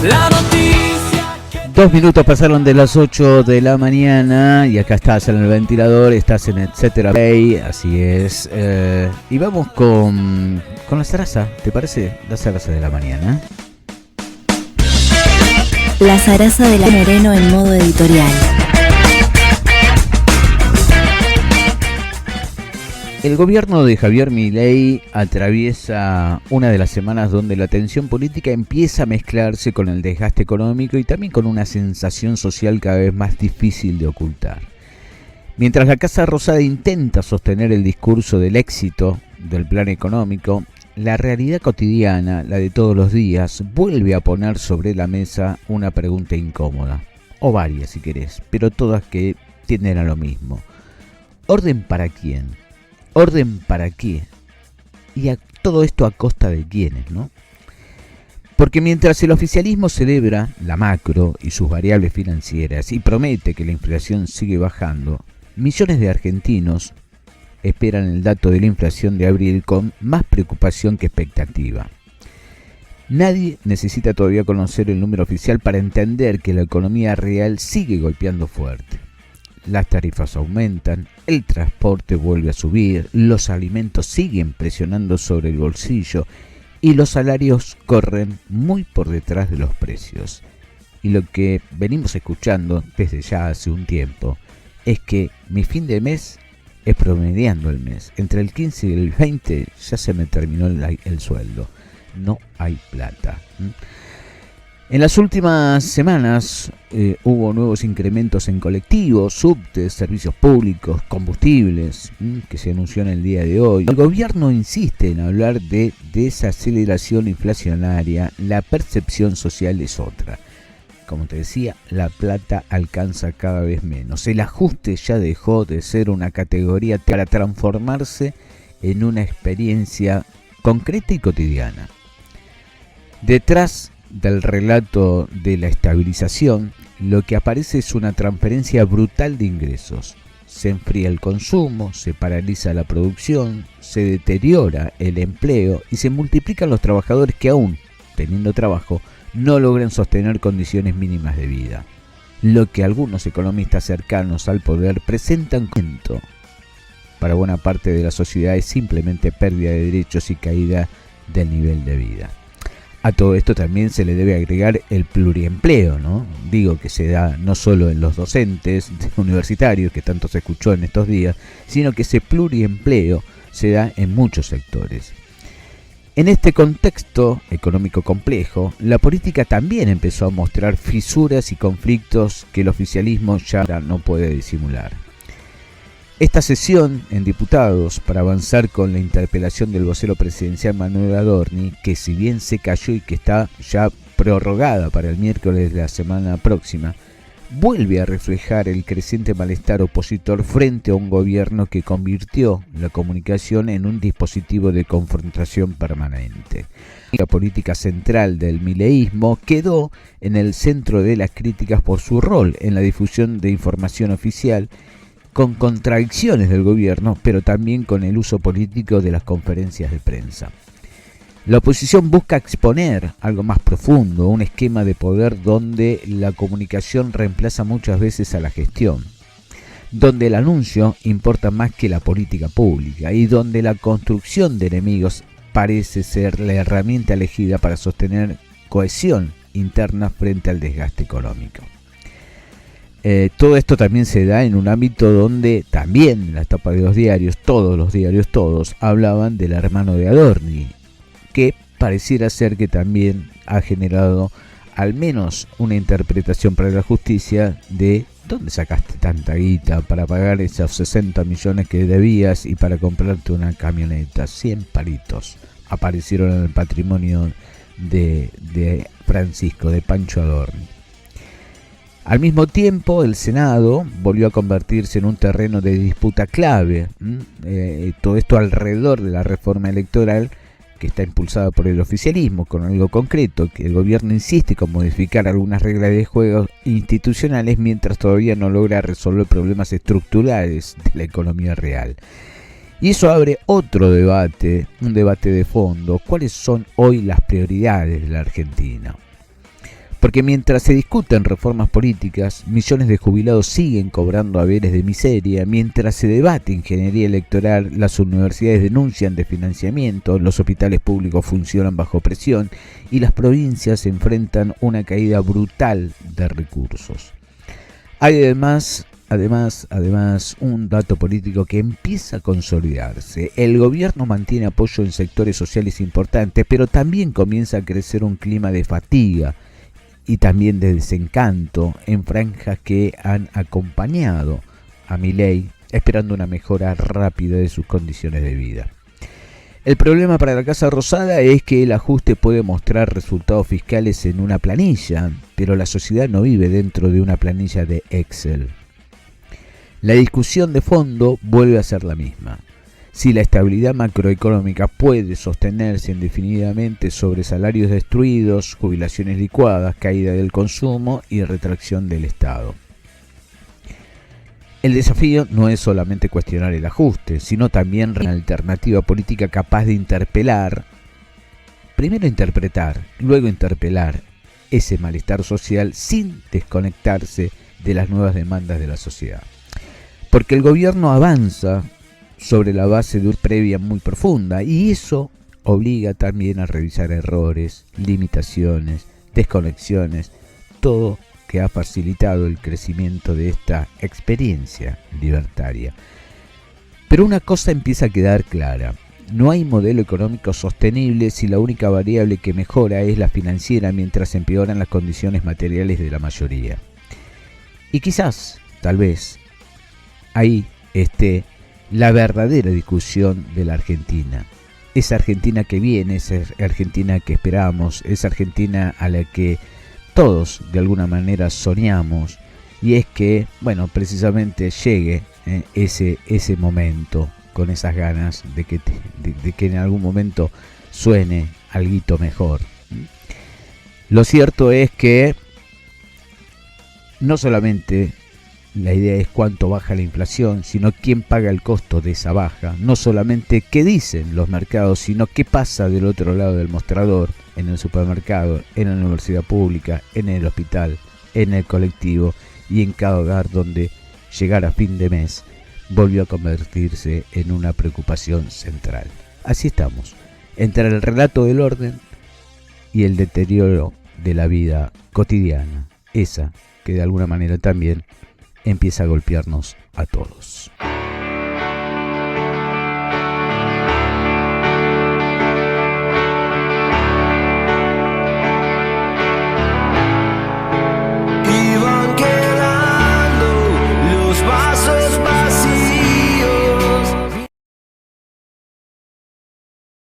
La noticia. 2 minutos pasaron de las 8 de la mañana y acá estás en el ventilador, estás en Etcétera Play, así es. Y vamos con la zaraza, ¿te parece? La zaraza de la mañana. La zaraza de la Moreno en modo editorial. El gobierno de Javier Milei atraviesa una de las semanas donde la tensión política empieza a mezclarse con el desgaste económico y también con una sensación social cada vez más difícil de ocultar. Mientras la Casa Rosada intenta sostener el discurso del éxito del plan económico, la realidad cotidiana, la de todos los días, vuelve a poner sobre la mesa una pregunta incómoda, o varias si querés, pero todas que tienden a lo mismo. ¿Orden para quién? ¿Orden para qué? Y todo esto a costa de quiénes, ¿no? Porque mientras el oficialismo celebra la macro y sus variables financieras y promete que la inflación sigue bajando, millones de argentinos esperan el dato de la inflación de abril con más preocupación que expectativa. Nadie necesita todavía conocer el número oficial para entender que la economía real sigue golpeando fuerte. Las tarifas aumentan, el transporte vuelve a subir, los alimentos siguen presionando sobre el bolsillo y los salarios corren muy por detrás de los precios. Y lo que venimos escuchando desde ya hace un tiempo es que mi fin de mes es promediando el mes. Entre el 15 y el 20 ya se me terminó el sueldo. No hay plata. En las últimas semanas hubo nuevos incrementos en colectivos, subtes, servicios públicos, combustibles, que se anunció en el día de hoy. El gobierno insiste en hablar de desaceleración inflacionaria, la percepción social es otra. Como te decía, la plata alcanza cada vez menos. El ajuste ya dejó de ser una categoría para transformarse en una experiencia concreta y cotidiana. Detrás del relato de la estabilización, lo que aparece es una transferencia brutal de ingresos. Se enfría el consumo, se paraliza la producción, se deteriora el empleo y se multiplican los trabajadores que aún, teniendo trabajo, no logran sostener condiciones mínimas de vida. Lo que algunos economistas cercanos al poder presentan como para buena parte de la sociedad es simplemente pérdida de derechos y caída del nivel de vida. A todo esto también se le debe agregar el pluriempleo, ¿no? Digo que se da no solo en los docentes universitarios, que tanto se escuchó en estos días, sino que ese pluriempleo se da en muchos sectores. En este contexto económico complejo, la política también empezó a mostrar fisuras y conflictos que el oficialismo ya no puede disimular. Esta sesión en diputados para avanzar con la interpelación del vocero presidencial Manuel Adorni, que si bien se cayó y que está ya prorrogada para el miércoles de la semana próxima, vuelve a reflejar el creciente malestar opositor frente a un gobierno que convirtió la comunicación en un dispositivo de confrontación permanente. La política central del mileísmo quedó en el centro de las críticas por su rol en la difusión de información oficial, con contradicciones del gobierno, pero también con el uso político de las conferencias de prensa. La oposición busca exponer algo más profundo, un esquema de poder donde la comunicación reemplaza muchas veces a la gestión, donde el anuncio importa más que la política pública y donde la construcción de enemigos parece ser la herramienta elegida para sostener cohesión interna frente al desgaste económico. Todo esto también se da en un ámbito donde también la tapa de los diarios, todos hablaban del hermano de Adorni, que pareciera ser que también ha generado al menos una interpretación para la justicia de ¿dónde sacaste tanta guita para pagar esos 60 millones que debías y para comprarte una camioneta? 100 palitos aparecieron en el patrimonio de Francisco, de Pancho Adorni. Al mismo tiempo, el Senado volvió a convertirse en un terreno de disputa clave. Todo esto alrededor de la reforma electoral que está impulsada por el oficialismo, con algo concreto, que el gobierno insiste con modificar algunas reglas de juego institucionales mientras todavía no logra resolver problemas estructurales de la economía real. Y eso abre otro debate, un debate de fondo. ¿Cuáles son hoy las prioridades de la Argentina? Porque mientras se discuten reformas políticas, millones de jubilados siguen cobrando haberes de miseria, mientras se debate ingeniería electoral, las universidades denuncian desfinanciamiento, los hospitales públicos funcionan bajo presión y las provincias enfrentan una caída brutal de recursos. Hay además un dato político que empieza a consolidarse. El gobierno mantiene apoyo en sectores sociales importantes, pero también comienza a crecer un clima de fatiga y también de desencanto en franjas que han acompañado a Milei, esperando una mejora rápida de sus condiciones de vida. El problema para la Casa Rosada es que el ajuste puede mostrar resultados fiscales en una planilla, pero la sociedad no vive dentro de una planilla de Excel. La discusión de fondo vuelve a ser la misma. Si la estabilidad macroeconómica puede sostenerse indefinidamente sobre salarios destruidos, jubilaciones licuadas, caída del consumo y retracción del Estado. El desafío no es solamente cuestionar el ajuste, sino también una alternativa política capaz de primero interpretar, luego interpelar ese malestar social sin desconectarse de las nuevas demandas de la sociedad. Porque el gobierno avanza sobre la base de una previa muy profunda y eso obliga también a revisar errores, limitaciones, desconexiones, todo que ha facilitado el crecimiento de esta experiencia libertaria. Pero una cosa empieza a quedar clara: no hay modelo económico sostenible si la única variable que mejora es la financiera mientras empeoran las condiciones materiales de la mayoría. Y quizás, tal vez, ahí esté la verdadera discusión de la Argentina. Esa Argentina que viene, esa Argentina que esperamos, esa Argentina a la que todos de alguna manera soñamos, y es que, bueno, precisamente llegue ese momento con esas ganas de que en algún momento suene alguito mejor. Lo cierto es que no solamente la idea es cuánto baja la inflación, sino quién paga el costo de esa baja. No solamente qué dicen los mercados, sino qué pasa del otro lado del mostrador, en el supermercado, en la universidad pública, en el hospital, en el colectivo y en cada hogar donde llegar a fin de mes volvió a convertirse en una preocupación central. Así estamos, entre el relato del orden y el deterioro de la vida cotidiana, esa que de alguna manera también empieza a golpearnos a todos.